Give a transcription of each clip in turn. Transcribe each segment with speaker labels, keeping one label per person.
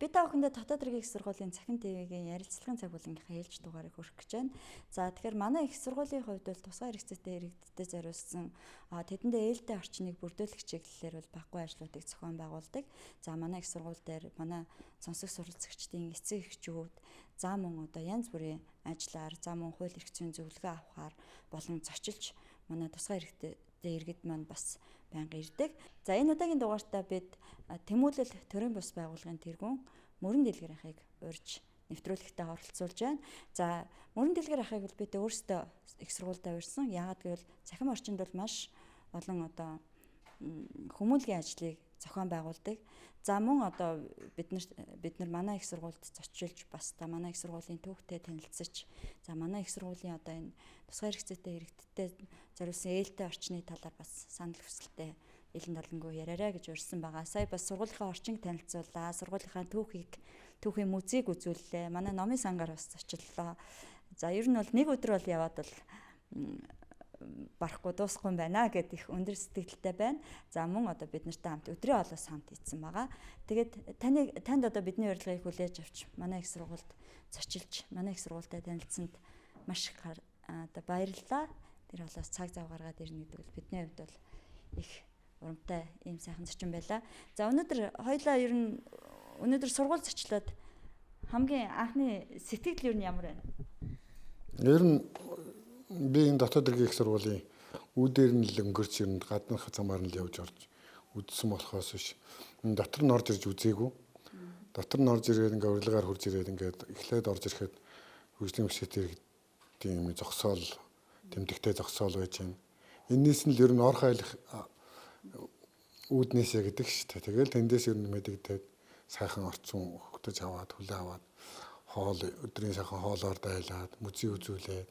Speaker 1: Би та бүхэндээ дотоод иргэний их сургуулийн цахим ТV-гийн ярилцлагын цаг болгоныхаа ээлж дугаарыг хүргэх гэж байна. За тэгэхээр манай их сургуулийн хувьд бол тусгай хэрэгцээтэй иргэдэд зориулсан тэдэндээ ээлтэй орчныг бүрдүүлэх чиглэлээр бол баггүй ажлуудыг зохион байгуулдаг. За манай их сургууль дээр манай сонсох суралцагчдын эцэг эхчүүд за мөн одоо янз бүрийн ажлаар за мөн хууль эрх зүйн зөвлөгөө авахаар болон зочилж манай тусгай иргэдэд иргэд маань бас байнга ирдэг. За энэ удаагийн дугаартаа бид тэмүүлэл төрийн бус байгууллагын тэргүүн мөрөн дэлгэр ахыг урьж нэвтрүүлэгтээ оролцуулж байна. За мөрөн дэлгэр ахыг бол бид өөрсдөө их сургуультай урьсан. Яагаад гэвэл цахим орчинд бол маш олон одоо хүмүүнлэгийн ажлыг зохион байгуулдаг. За мөн одоо бид нар манай их сургуульд зочилж бас та манай их сургуулийн түүхтэй танилцж за манай их сургуулийн одоо энэ тусгай хэрэгцээтэй иргэдтэй зориулсан ээлтэй орчны талаар бас санал хүсэлтээ илэн далангүй яриараа гэж урьсан байгаа. Сая бас сургуулийнхаа орчинг танилцууллаа. Сургуулийнхаа түүхийн музейг үзүүллээ. Манай номын сангаар бас зочиллоо. За ер нь бол нэг өдөр бол яваад бол барахгүй дуусахгүй байна гэдэг их өндөр сэтгэлтэй байна. За мөн одоо бид нартай хамт өдрийн олоос хамт ийдсэн байгаа. Тэгээд танд одоо бидний урилгыг хүлээж авч манай их сургуульд зочилж манай их сургуультай танилцсанд маш их одоо баярлалаа. Тэр олоос цаг зав гаргаад ирнэ гэдэг бол бидний хувьд бол их урамтай ийм сайхан зочин байлаа. За өнөөдөр хоёлаа ер нь өнөөдөр сургууль зочлоод хамгийн анхны сэтгэл ер нь ямар байна?
Speaker 2: Ер нь би энэ дотоод иргэний их сургуулийн үүдээр нь л өнгөрч ирнэ гаднах замаар нь л явж орж үдсэн болохоос биш. Дотор нь орж ирж үзээгүй. Дотор нь орж ирээд ингээ урилгаар хурж ирээд ингээд эхлээд орж ирэхэд хөгжлийн бишээтэй иргэдийн юм зогсоол тэмдэгтэй зогсоол байж байна. Энээс нь л ер нь ор хайлах үүднээсээ гэдэг шүү дээ. Тэгэл тэндээс ер нь мэдэгдээд сайхан орцсон хөгтөж аваад хүлээ аваад хоол өдрийн сайхан хоолоор дайлаад музей үзүүлээд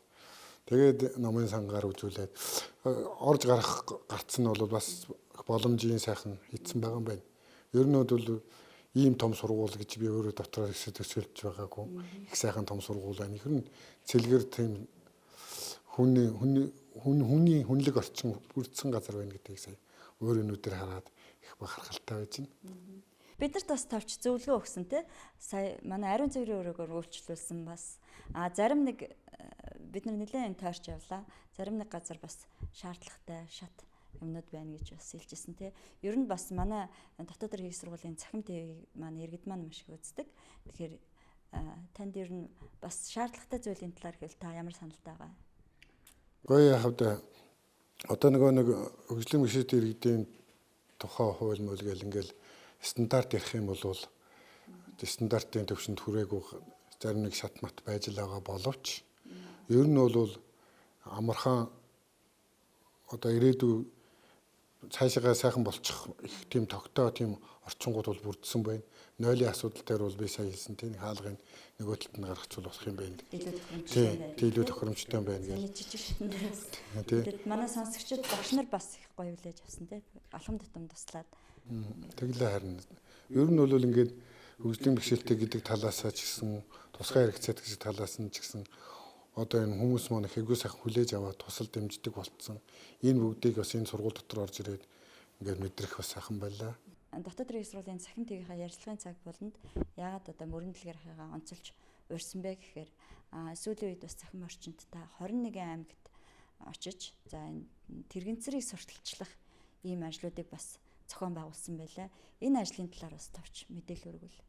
Speaker 2: тэгээд номын сангаар үзүүлээд орж гарцсан нь бол бас боломжийн сайхан хийцэн байгаа юм байна. Ер нь бол ийм том сургууль гэж би өөрөө дотроо төсөөлж байгаагүй. Их сайхан том сургууль байна. Ер нь цэлгэр тийм хүний хүнлэг орчин бүрдсэн газар байна гэдгийг сая өөр өнөдөр хараад их бахархалтай байж байна.
Speaker 1: Бидэрт бас тавч зөвлөгөө өгсөн те. Сая манай ариун цэврийн өрөөгөөр үйлчлүүлсэн бас зарим нэг бид нар нэлээд тойрч явлаа. Зарим нэг газар бас шаардлагатай шат юмнууд байна гэж бас хэлжсэн те. Ер нь бас манай дотоод иргэний сургуулийн цахим ТV маань иргэд маань маш их үздэг. Тэгэхээр танд ер нь бас шаардлагатай зүйлийн талаар хэл та ямар саналтай байгаа?
Speaker 2: Гоё хавда одоо нэг хөгжлийн бишээтэй иргэдийн тухай хууль мөл гэл ингээл стандарт ярих юм бол стандартын төвшөнд хүрээгүй зарим нэг шат мат байж л байгаа боловч ер нь бол амархан одоо ирээдүй цаашаа сайхан болчих их тийм тогтоо тийм орчингууд бол бүрдсэн байна. Нойлын асуудал дээр бол би сая хэлсэн тийм хаалгын нөгөө талд нь гаргацуул болох юм байна. Илүү тохиромжтой байна гэж.
Speaker 1: Тэгээд манай сонсогчид багш нар бас их гоё хүлээж авсан тийм алхам тутам туслаад.
Speaker 2: Тэглээ харин ер нь бол ингээд хөгжлийн бэрхшээлтэй гэдэг талаасаа ч гэсэн тусгай хэрэгцээтэй гэдэг талаас нь ч гэсэн одоо энэ хүмүүс маань хэргүй сайхан хүлээж аваад тусал дэмждэг болцсон. Энэ бүгдийг бас энэ сургууль дотор орж ирээд ингээд мэдрэх бас сайхан байлаа.
Speaker 1: Дотоод иргэний сургуулийн цахим ТV-ийнхаа ярилцлагын цаг болонд яагаад одоо мөрөн дэлгэр ахыгаа онцолж урьсан бэ гэхээр сүүлийн үед бас цахим орчинд та 21 аймагт очиж за энэ тэрэгцэрийг сурталчлах ийм ажлуудыг бас зохион байгуулсан байлаа. Энэ ажлын талаар бас товч мэдээлэл өргөл.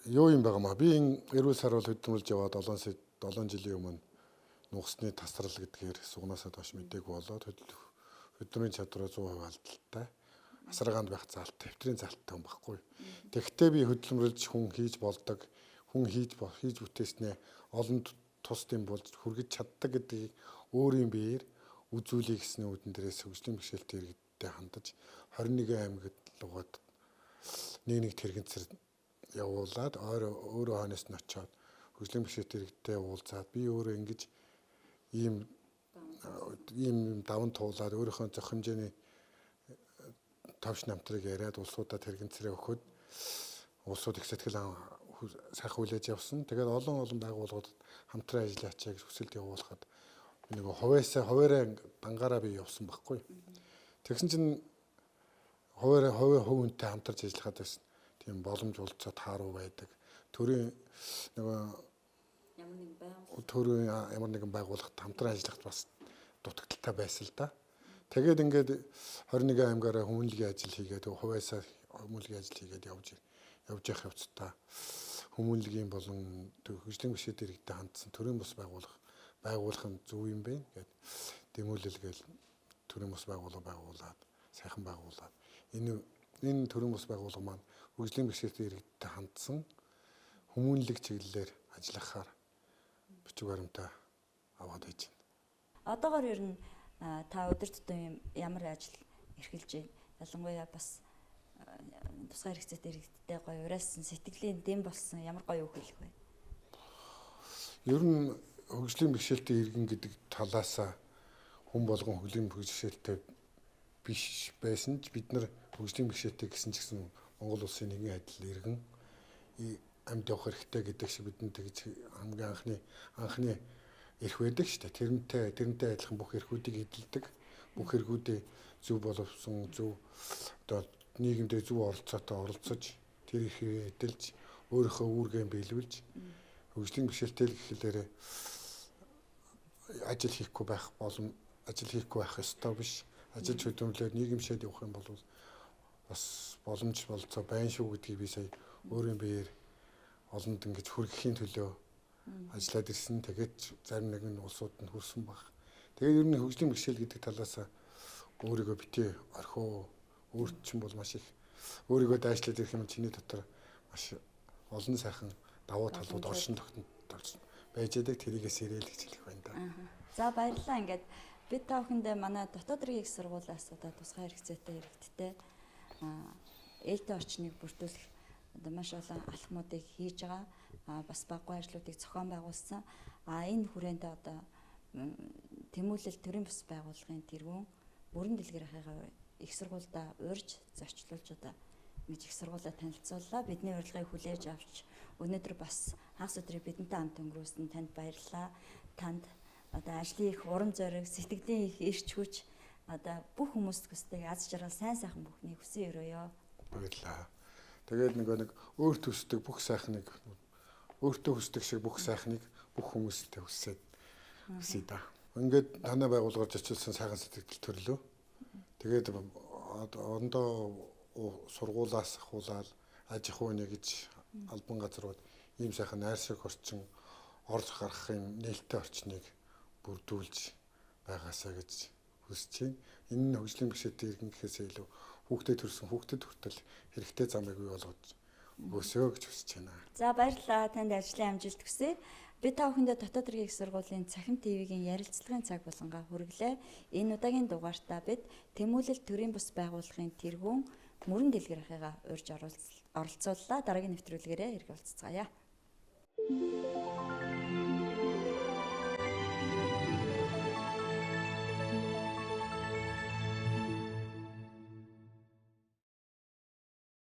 Speaker 2: Юу юм байгаа маа? Би энэ эрүүл сар бол хөдөлмөрлж яваад 7 жилийн өмнө нугасны тасрал гэдгээр сугнаасаа доош мдэггүй болоод хөдөлмөрийн чадвараа 100% алдaltaй. Асаргаанд байх заалтай, хэвтрийн заалтай юм баггүй. Тэгэхдээ би хөдөлмөрлж хүн хийж болдог, хүн хийж бүтээснээ олонд тус дэм болж хүргэж чаддаг гэдгийг өөрийн биеэр үзүүлэх гэсний үүдэн дээрээс хөгжлийн бэрхшээлтэй иргэдтэй хандаж 21 аймагт лугаад нэг тэрэгцэр явуулаад өөрөө хойноос нь очиод хөгжлийн бэрхшээлтэй иргэдтэй уулзаад би өөрөө ингэж ийм даван туулаад өөрийнхөө зөх хэмжээний тавш намтрыг яриад улсуудаа тэрэгцэрээ өгөхөд улсууд их сэтгэл сайхан хүлээж явсан. Тэгээд олон байгууллагууд хамтран ажиллаач гэж хүсэлт явуулахад нэг хуваараа дангаараа би явсан байхгүй. Тэгсэн чинь хуваараа хувь хүнтэй хамтарч ажиллахад бас тийм боломж олцоо тааруу байдаг. төрийн нөгөө төрийн ямар нэгэн байгууллагт хамтран ажиллахад бас дутагдaltaй байсан л да. Тэгээд ингээд 21 аймгаараа хүмүүнлэгийн ажил хийгээд хувьяасаа хүмүүнлэгийн ажил хийгээд явж явах явцдаа хүмүүнлэгийн болон хөгжлийн бишэд иргэдэд хандсан төрийн бус байгуулах нь зөв юм бэ гэд дэмүүлэл гээл төрийн бус байгуулаад сайхан байгуулаад энэ төрийн бус байгууллага маань хөгжлийн бишэд иргэдэд хандсан хүмүүнлэг чиглэлээр ажиллахаар бичиг баримтаа аваад байж байна.
Speaker 1: Одоогоор ер нь та өдөр тутам ямар ажил эрхэлж байна? Ялангуяа бас тусгай хэрэгцээтэй иргэдтэй гоё уриалсан сэтгэлийн дэм болсон ямар гоё үг хэлэх вэ?
Speaker 2: Ер нь хөгжлийн бэрхшээлтэй иргэн гэдэг талаасаа хүн болгон хөгжлийн бэрхшээлтэй биш байсан ч бид нар хөгжлийн бэрхшээлтэй гэсэн ч гэсэн Монгол улсын нэгэн адил иргэн амьд явах хэрэгтэй гэдэг шиг бидэнд тэгж хамгийн анхны эрх байдаг шүү дээ. Тэрнтэй адилхан бүх эрхүүдийг эдэлдэг. Бүх эрхүүдээ зөв боловсон зөв одоо нийгэмдээ зөв оролцоотой оролцож тэр эрхээ эдэлж өөрийнхөө үүргээ биелүүлж хөгжлийн бэрхшээлтэй гэхлээр ажил хийхгүй байх ёстой биш. Ажил хөдөлмөрлөөр нийгэмшээд явах юм бол бас боломж болцоо байна шүү гэдгийг би сая өөрийн биеэр олонд ингэж хүргэхийн төлөө ажиллаад ирсэн. Тэгээд зарим нэгэн улсууд нь хүрсэн баг. Тэгээд ер нь хөгжлийн бэрхшээл гэдэг талаас өөрийгөө битээ орхио өөрт чинь бол маш их өөрийгөө дайшлаад ирэх юм чиний дотор маш олон сайхан давуу талууд оршин тогтнол байж байгаа тэрийгээ сэрэл гэж хэлэх байна да.
Speaker 1: За баярлалаа. Ингээд бид та бүхэндээ манай дотоод иргэний их сургуулиас одоо тусгай хэрэгцээтэй иргэдтэй ээлтэй орчныг бүрдүүлэх одоо маш олон алхмуудыг хийж байгаа. Бас баггүй ажлуудыг зохион байгуулсан. Энэ хүрээнд одоо тэмүүлэл төрийн бус байгууллагын тэргүүн бүрэн дэлгэрийнхээ их сургуультай урьж зочлуулж одоо ингэж их сургуулаа танилцууллаа. Бидний урилгыг хүлээж авч өнөөдөр бас хагас өдрийг бидэнтэй хамт өнгөрөөсөн танд баярлалаа. Танд одоо ажлын их урам зориг, сэтгэлийн их эрч хүч одоо бүх хүмүүст хүсдэг аз жаргал сайн сайхан бүхнийг хүсэн өрөөё.
Speaker 2: Баярлалаа. Тэгээд нэг өөрт хүсдэг бүх сайхныг өөртөө хүсдэг шиг бүх сайхныг бүх хүмүүстээ хүсье да. Ингээд танай байгууллагаар зочилсан сайхан сэтгэл төрлөө. Тэгээд ондоо сургуулаас ахуулаад аж ахуй нэгж албан газрууд ийм сайхан найр шиг орчин орж гарахын нээлттэй орчныг бүрдүүлж байгаасаа гэж хүсэж байна. Энэ нь хөгжлийн бэрхшээлтэй иргэн гэхээсээ илүү хүүхдэд төрсэн хүүхдэд хүртэл хэрэгтэй замыг бий болгож өгсөө гэж хүсэж байна.
Speaker 1: За баярлалаа. Танд ажлын амжилт хүсье. Би та бүхэндээ дотоод иргэний их сургуулийн Цахим ТV-гийн ярилцлагын цаг болонгаа хүргэлээ. Энэ удаагийн дугаартаа бид тэмүүлэл төрийн бус байгууллагын тэргүүн мөрөн дэлгэрийнхээ урьж оролцууллаа. Дараагийн нэвтрүүлгээрээ иргэ уулзцаая.